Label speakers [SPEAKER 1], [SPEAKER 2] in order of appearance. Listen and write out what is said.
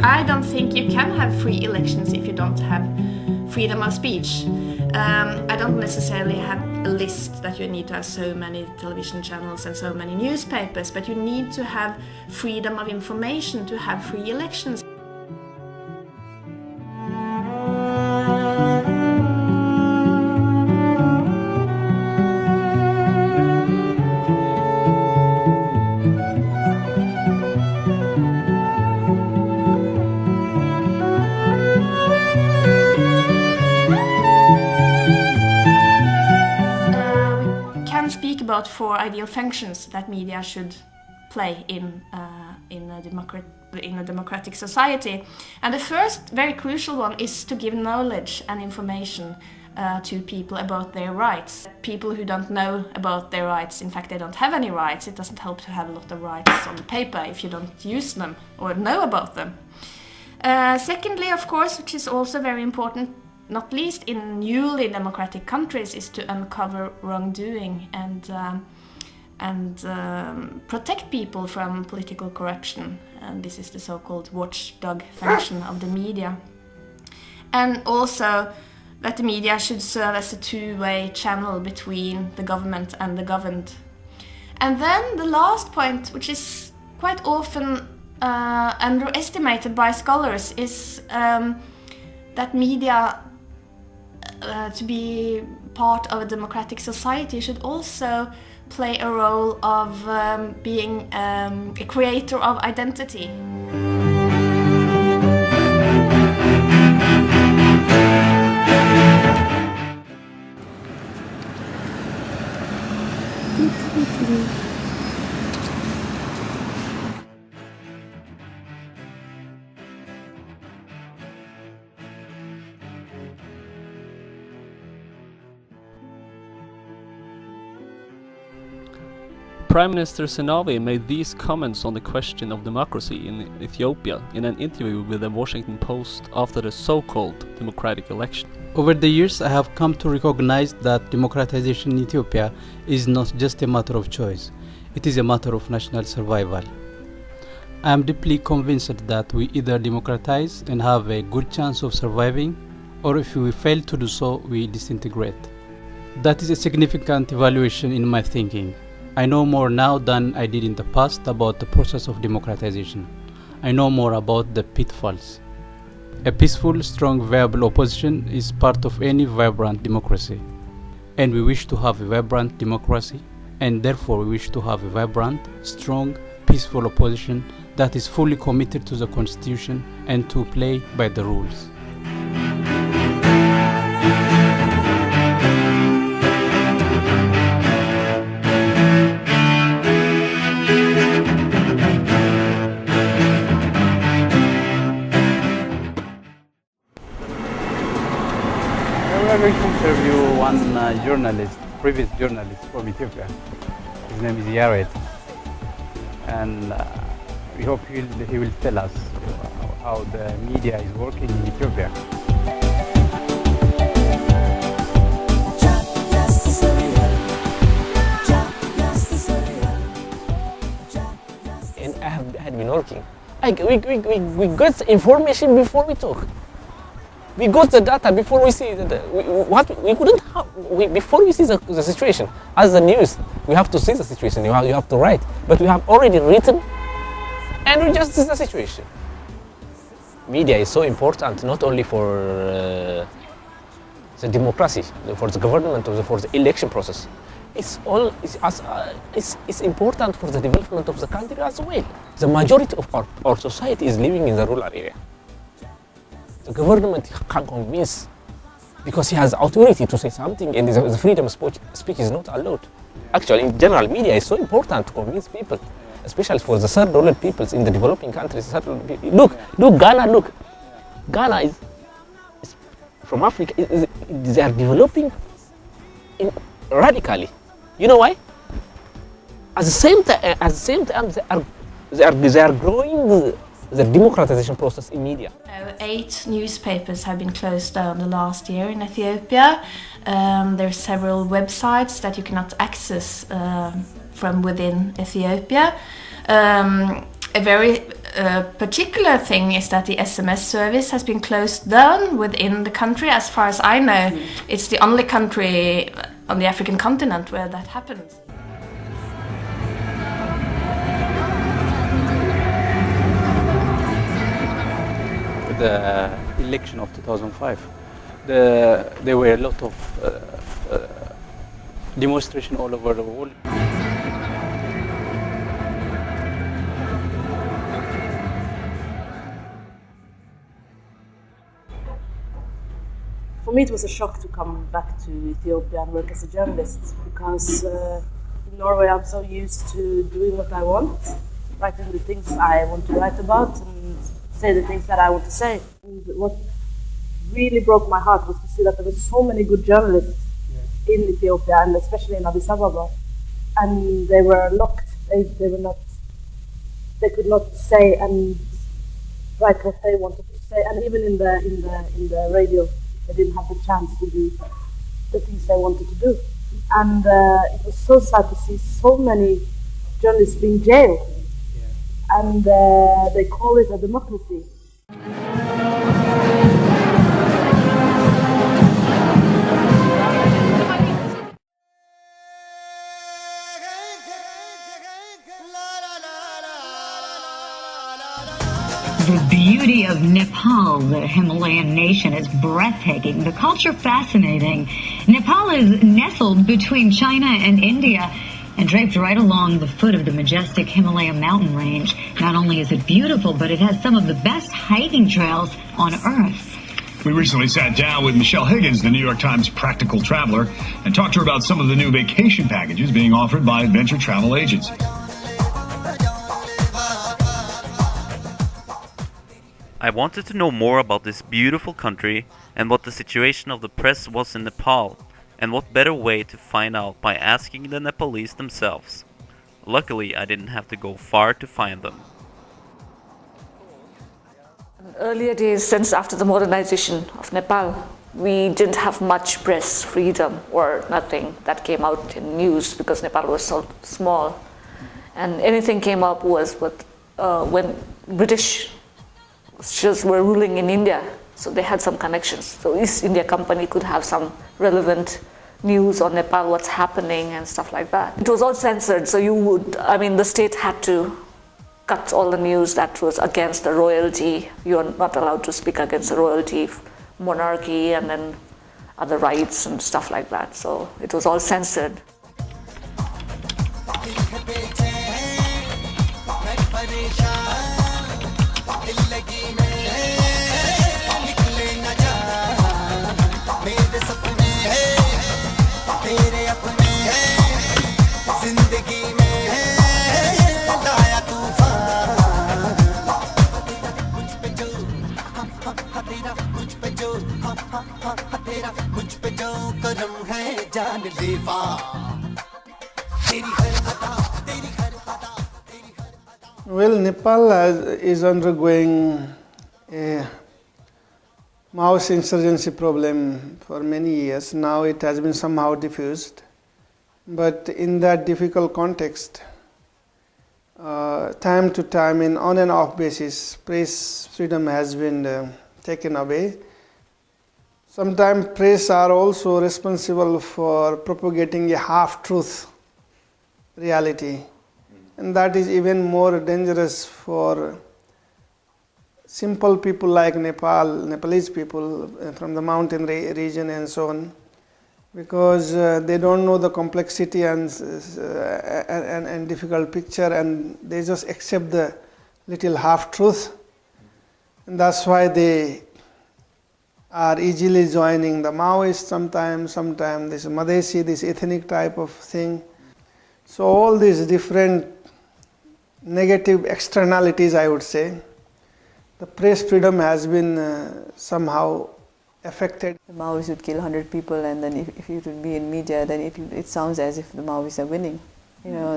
[SPEAKER 1] I don't think you can have free elections if you don't have freedom of speech. I don't necessarily have a list that you need to have so many television channels and so many newspapers, but you need to have freedom of information to have free elections. Speak about 4 ideal functions that media should play in a democratic society. And the first very crucial one is to give knowledge and information to people about their rights. People who don't know about their rights, in fact they don't have any rights. It doesn't help to have a lot of rights on paper if you don't use them or know about them. Secondly, of course, which is also very important, not least in newly democratic countries, is to uncover wrongdoing and protect people from political corruption. And this is the so-called watchdog function of the media. And also that the media should serve as a two-way channel between the government and the governed. And then the last point, which is quite often underestimated by scholars, is that media, to be part of a democratic society, should also play a role of being a creator of identity.
[SPEAKER 2] Prime Minister Zenawi made these comments on the question of democracy in Ethiopia in an interview with the Washington Post after the so-called democratic election.
[SPEAKER 3] Over the years, I have come to recognize that democratization in Ethiopia is not just a matter of choice, it is a matter of national survival. I am deeply convinced that we either democratize and have a good chance of surviving, or if we fail to do so, we disintegrate. That is a significant evaluation in my thinking. I know more now than I did in the past about the process of democratization. I know more about the pitfalls. A peaceful, strong, viable opposition is part of any vibrant democracy. And we wish to have a vibrant democracy, and therefore we wish to have a vibrant, strong, peaceful opposition that is fully committed to the Constitution and to play by the rules. I'm going to interview one journalist, previous journalist from Ethiopia. His name is Yared, and we hope he will tell us how the media is working in Ethiopia.
[SPEAKER 4] And I had been working. We got information before we talk. We got the data before we see before we see the situation. As the news, we have to see the situation. You have to write, but we have already written, and we just see the situation. Media is so important not only for the democracy, for the government, or for the election process. It's important for the development of the country as well. The majority of our society is living in the rural area. The government can convince because he has authority to say something, and the freedom of speech is not allowed. Actually, in general, media is so important to convince people, especially for the third world peoples in the developing countries. Look, Ghana. Ghana is from Africa. They are developing radically. You know why? At the same time, they are growing the democratization process in media.
[SPEAKER 1] 8 newspapers have been closed down the last year in Ethiopia. There are several websites that you cannot access from within Ethiopia. A very a particular thing is that the SMS service has been closed down within the country. As far as I know, it's the only country on the African continent where that happens.
[SPEAKER 3] The election of 2005, there were a lot of demonstration all over the world.
[SPEAKER 5] For me, it was a shock to come back to Ethiopia and work as a journalist, because in Norway I'm so used to doing what I want, writing the things I want to write about and say the things that I want to say. And what really broke my heart was to see that there were so many good journalists in Ethiopia, and especially in Addis Ababa, and they were locked. They could not say and write what they wanted to say, and even in the radio, they didn't have the chance to do the things they wanted to do. And it was so sad to see so many journalists being jailed. And they call it a democracy.
[SPEAKER 6] The beauty of Nepal, the Himalayan nation, is breathtaking. The culture fascinating. Nepal is nestled between China and India and draped right along the foot of the majestic Himalaya mountain range. Not only is it beautiful, but it has some of the best hiking trails on Earth.
[SPEAKER 7] We recently sat down with Michelle Higgins, the New York Times practical traveler, and talked to her about some of the new vacation packages being offered by Adventure Travel Agency.
[SPEAKER 8] I wanted to know more about this beautiful country and what the situation of the press was in Nepal, and what better way to find out by asking the Nepalese themselves. Luckily, I didn't have to go far to find them.
[SPEAKER 9] In earlier days, since after the modernization of Nepal, we didn't have much press freedom or nothing that came out in news because Nepal was so small. And anything came up was when British just were ruling in India, so they had some connections. So East India Company could have some relevant news on Nepal, what's happening and stuff like that. It was all censored, so the state had to cut all the news that was against the royalty. You are not allowed to speak against the royalty, monarchy, and then other rights and stuff like that. So it was all censored.
[SPEAKER 10] Well, Nepal is undergoing a Maoist insurgency problem for many years. Now it has been somehow diffused. But in that difficult context, time to time, in on and off basis, press freedom has been taken away. Sometimes press are also responsible for propagating a half-truth reality. And that is even more dangerous for simple people like Nepalese people from the mountain region and so on, because they don't know the complexity and difficult picture, and they just accept the little half-truth. And that's why they are easily joining the Maoists sometimes this Madhesi, this ethnic type of thing. So all these different negative externalities, I would say, the press freedom has been somehow affected.
[SPEAKER 11] The Maoists would kill 100 people, and then if it would be in media, then it sounds as if the Maoists are winning. You know.